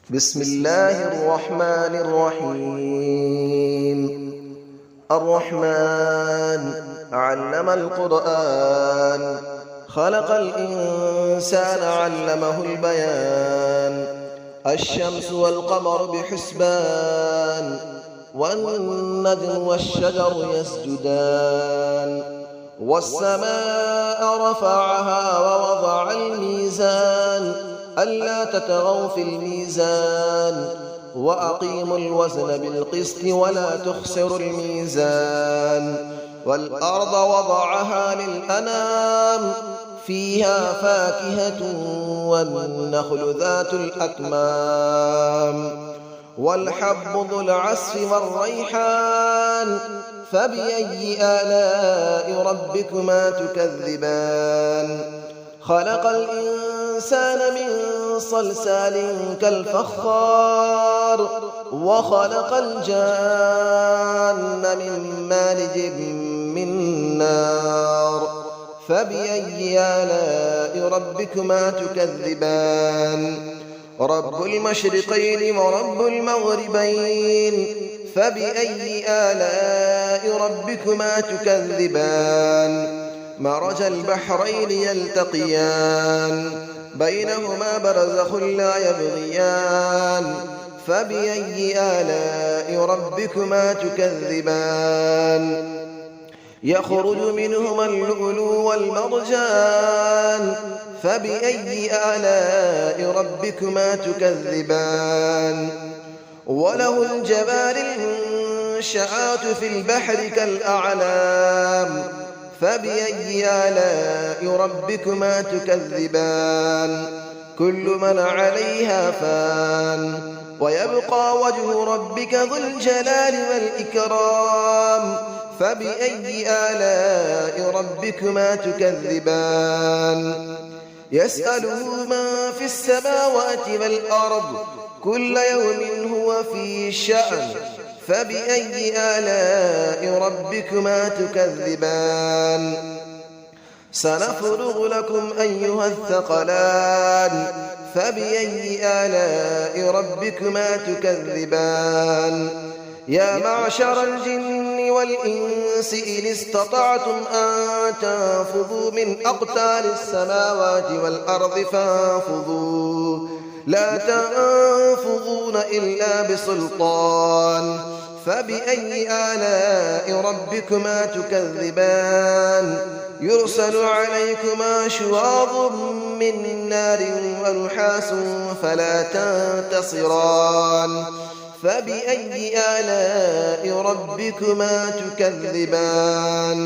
بسم الله الرحمن الرحيم. الرحمن علم القرآن، خلق الإنسان علمه البيان. الشمس والقمر بحسبان، والنجم والشجر يسجدان. والسماء رفعها ووضع الميزان، ألا تطغوا في الميزان، وأقيموا الوزن بالقسط ولا تخسروا الميزان. والأرض وضعها للأنام، فيها فاكهة والنخل ذات الأكمام. والحب ذو العصف والريحان، فبأي آلاء ربكما تكذبان. خلق الإنسان من صلصال كالفخار، وخلق الجان من مارج من نار. فبأي آلاء ربكما تكذبان. رب المشرقين ورب المغربين، فبأي آلاء ربكما تكذبان. مرج البحرين يلتقيان، بينهما برزخ لا يبغيان. فبأي آلاء ربكما تكذبان. يخرج منهما اللؤلؤ والمرجان، فبأي آلاء ربكما تكذبان. وله الجوار المنشآت في البحر كالأعلام، فبأي آلاء ربكما تكذبان. كل من عليها فان، ويبقى وجه ربك ذو الجلال والإكرام. فبأي آلاء ربكما تكذبان. يسأله من في السماوات والأرض، كل يوم هو في شأن. فبأي آلاء ربكما تكذبان. سنفرغ لكم أيها الثقلان، فبأي آلاء ربكما تكذبان. يا معشر الجن والإنس إن استطعتم أن تنفذوا من أقطار السماوات والأرض فانفذوا، لا تنفذون إلا بسلطان. فبأي آلاء ربكما تكذبان. يرسل عليكما شواظ من نار ونحاس فلا تنتصران. فبأي آلاء ربكما تكذبان.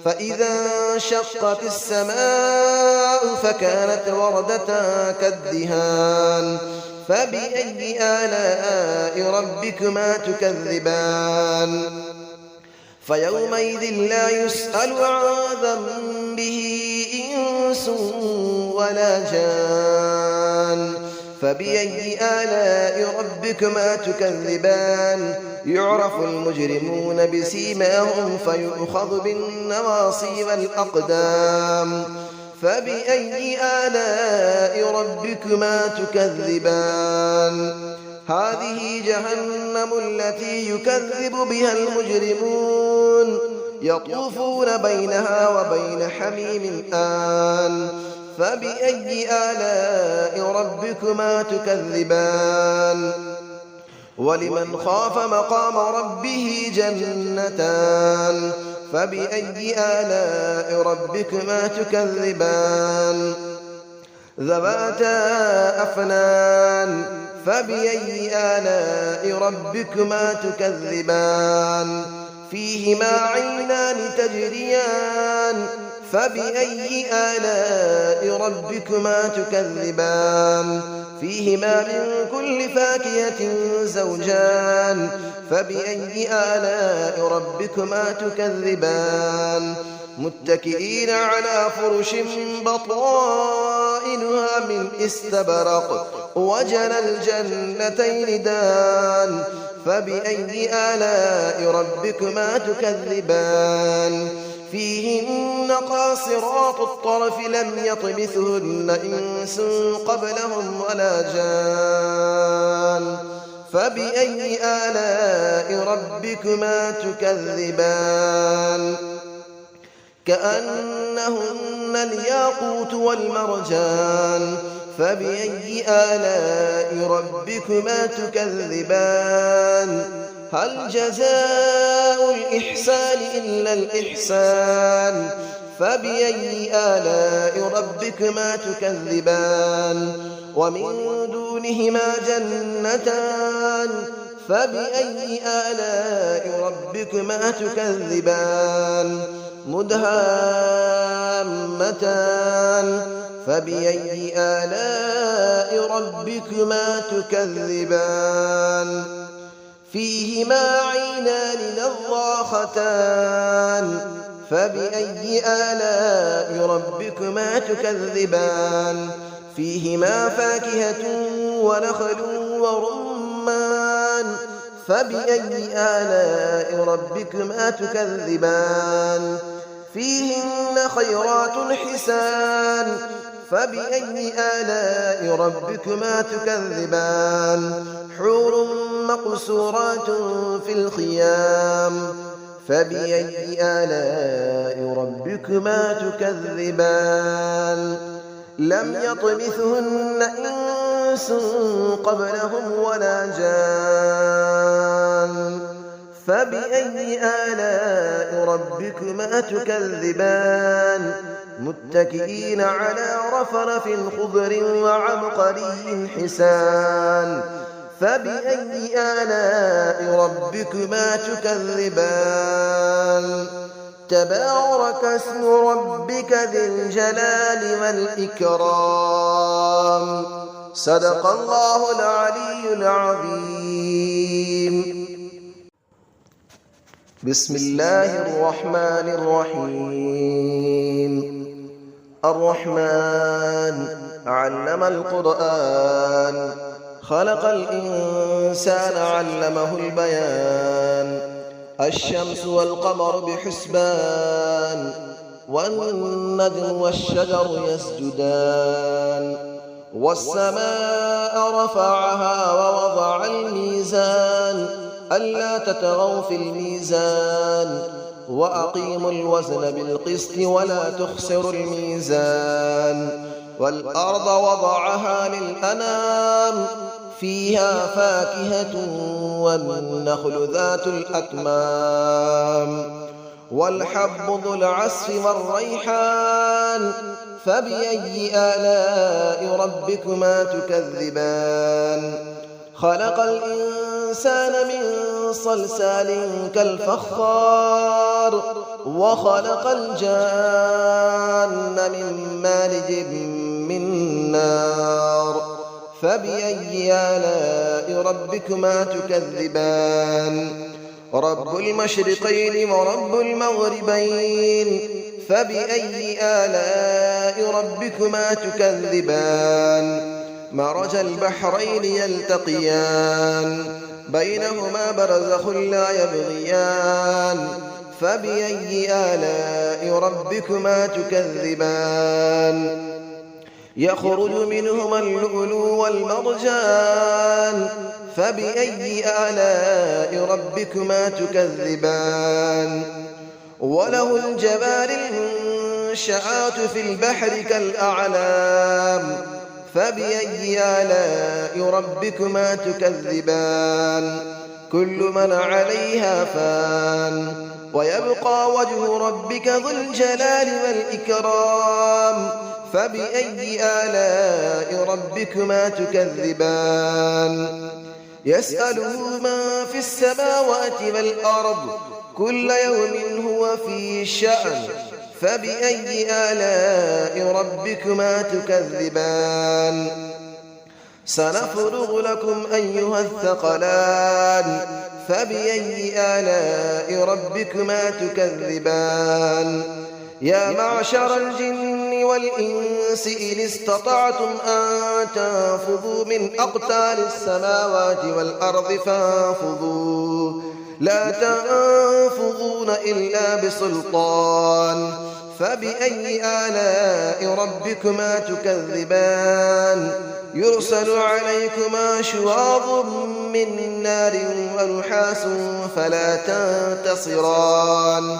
فإذا انشقت السماء فكانت وردة كالدهان. فبأي آلاء ربكما تكذبان. فيومئذ لا يسأل عن ذنبه إنس ولا جان. فبأي آلاء ربكما تكذبان. يعرف المجرمون بسيماهم فيؤخذ بالنواصي والأقدام. فبأي آلاء ربكما تكذبان. هذه جهنم التي يكذب بها المجرمون، يطوفون بينها وبين حميم آن. فبأي آلاء ربكما تكذبان. ولمن خاف مقام ربه جنتان. فبأي آلاء ربكما تكذبان. ذواتا أفنان. فبأي آلاء ربكما تكذبان. فيهما عينان تجريان. فبأي آلاء ربكما تكذبان. فيهما من كل فاكهة زوجان. فبأي آلاء ربكما تكذبان. متكئين على فرش بطائنها من استبرق، وجنى الجنتين دان. فبأي آلاء ربكما تكذبان. فيهن قاصرات الطرف لم يطمثهن إنس قبلهم ولا جان. فبأي آلاء ربكما تكذبان كأنهن الياقوت والمرجان فبأي آلاء ربكما تكذبان هل جزاء الإحسان إلا الإحسان فبأي آلاء ربكما تكذبان ومن دونهما جنتان فبأي آلاء ربكما تكذبان مدهامتان فبأي آلاء ربكما تكذبان فيهما عينان نضاختان فبأي آلاء ربكما تكذبان فيهما فاكهة ونخل ورمان فبأي آلاء ربكما تكذبان فيهن خيرات حسان فبأي آلاء ربكما تكذبان حور مقصورات في الخيام فبأي آلاء ربكما تكذبان لم يطمثهن إنس قبلهم ولا جان فبأي آلاء ربكما تكذبان متكئين على رفرف خضر وعبقري حسان فبأي آلاء ربكما تكذبان تبارك اسم ربك ذي الجلال والإكرام صدق الله العلي العظيم بسم الله الرحمن الرحيم الرحمن علم القرآن خلق الإنسان علمه البيان الشمس والقمر بحسبان والنجم والشجر يسجدان والسماء رفعها ووضع الميزان ألا تطغوا في الميزان وأقيموا الوزن بالقسط ولا تخسروا الميزان والأرض وضعها للأنام فيها فاكهة والنخل ذات الأكمام والحب ذو العصف والريحان فبأي آلاء ربكما تكذبان خلق الإنسان من صلصال كالفخار وخلق الجان من مارج من نار فبأي آلاء ربكما تكذبان رب المشرقين ورب المغربين فبأي آلاء ربكما تكذبان مرج البحرين يلتقيان بينهما برزخ لا يبغيان فبأي آلاء ربكما تكذبان يخرج منهما اللؤلؤ والمرجان فبأي آلاء ربكما تكذبان وله الجبال المنشآت في البحر كالأعلام فبأي آلاء ربكما تكذبان كل من عليها فان ويبقى وجه ربك ذو الجلال والإكرام فبأي آلاء ربكما تكذبان يسأله من في السماوات والأرض كل يوم هو في شأن فبأي آلاء ربكما تكذبان سنفرغ لكم أيها الثقلان فبأي آلاء ربكما تكذبان يا معشر الجن والإنس إن استطعتم أن تنفذوا من أقطار السماوات والأرض فانفذوا لا تنفذون إلا بسلطان فبأي آلاء ربكما تكذبان يرسل عليكما شواظ من نار ونحاس فلا تنتصران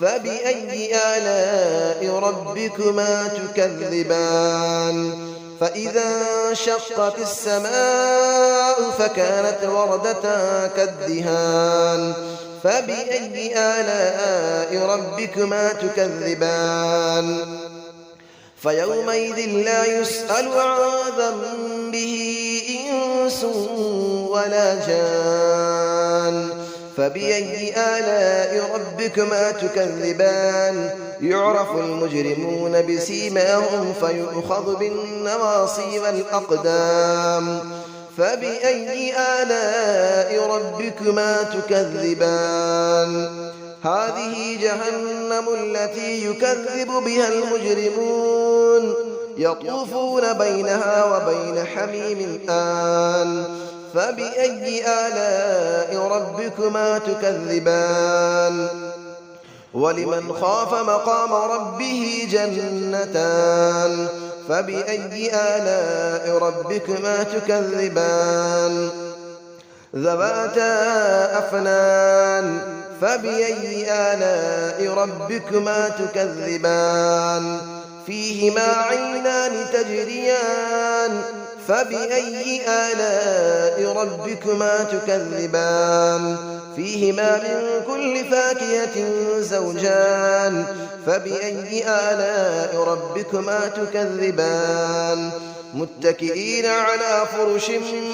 فبأي آلاء ربكما تكذبان فإذا انشقت السماء فكانت وردة كالدهان فبأي آلاء ربكما تكذبان فيومئذ لا يسأل عن ذنبه إنس ولا جان فبأي آلاء ربكما تكذبان يعرف المجرمون بسيماهم فيؤخذ بالنواصي والأقدام فبأي آلاء ربكما تكذبان هذه جهنم التي يكذب بها المجرمون يطوفون بينها وبين حميم آن فبأي آلاء ربكما تكذبان ولمن خاف مقام ربه جنتان فبأي آلاء ربكما تكذبان ذواتا أفنان فبأي آلاء ربكما تكذبان فيهما عينان تجريان فبأي آلاء ربكما تكذبان فيهما من كل فاكهة زوجان فبأي آلاء ربكما تكذبان متكئين على فرش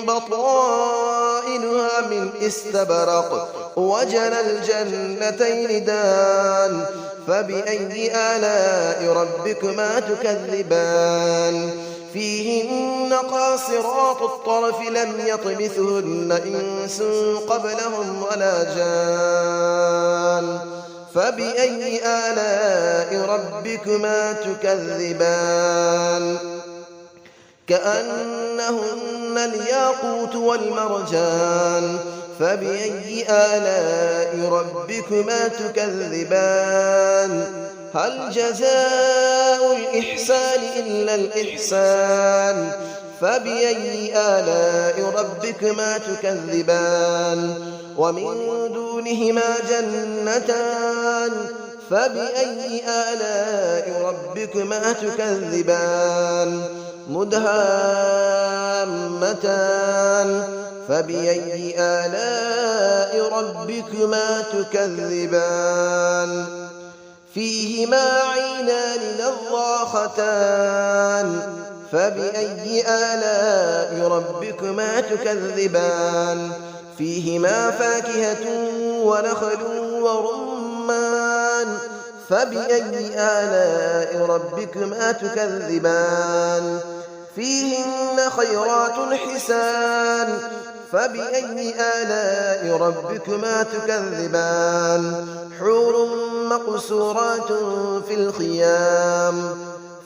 بطائنها من استبرق وجنى الجنتين دان فبأي آلاء ربكما تكذبان فيهن قاصرات الطرف لم يطمثهن إنس قبلهم ولا جان فبأي آلاء ربكما تكذبان كأنهن الياقوت والمرجان فبأي آلاء ربكما تكذبان هل جزاء الإحسان إلا الإحسان فبأي آلاء ربكما تكذبان ومن دونهما جنتان فبأي آلاء ربكما تكذبان مدهامتان فبأي آلاء ربكما تكذبان فيهما عينان نضاختان فبأي آلاء ربكما تكذبان فيهما فاكهة ونخل ورمان فبأي آلاء ربكما تكذبان فيهن خيرات حسان فبأي آلاء ربكما تكذبان حور مقصورات في الخيام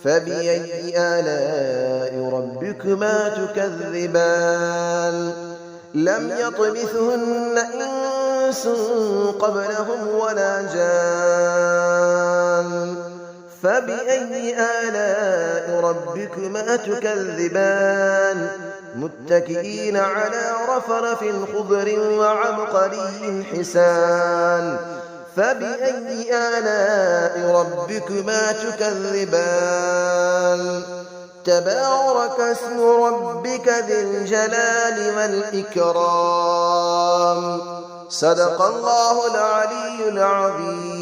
فبأي آلاء ربكما تكذبان لم يطمثهن إنس قبلهم ولا جان فبأي آلاء ربكما تكذبان متكئين على رفرف خضر وعبقري حسان فبأي آلاء ربكما تكذبان تبارك اسم ربك ذي الجلال والإكرام صدق الله العلي العظيم.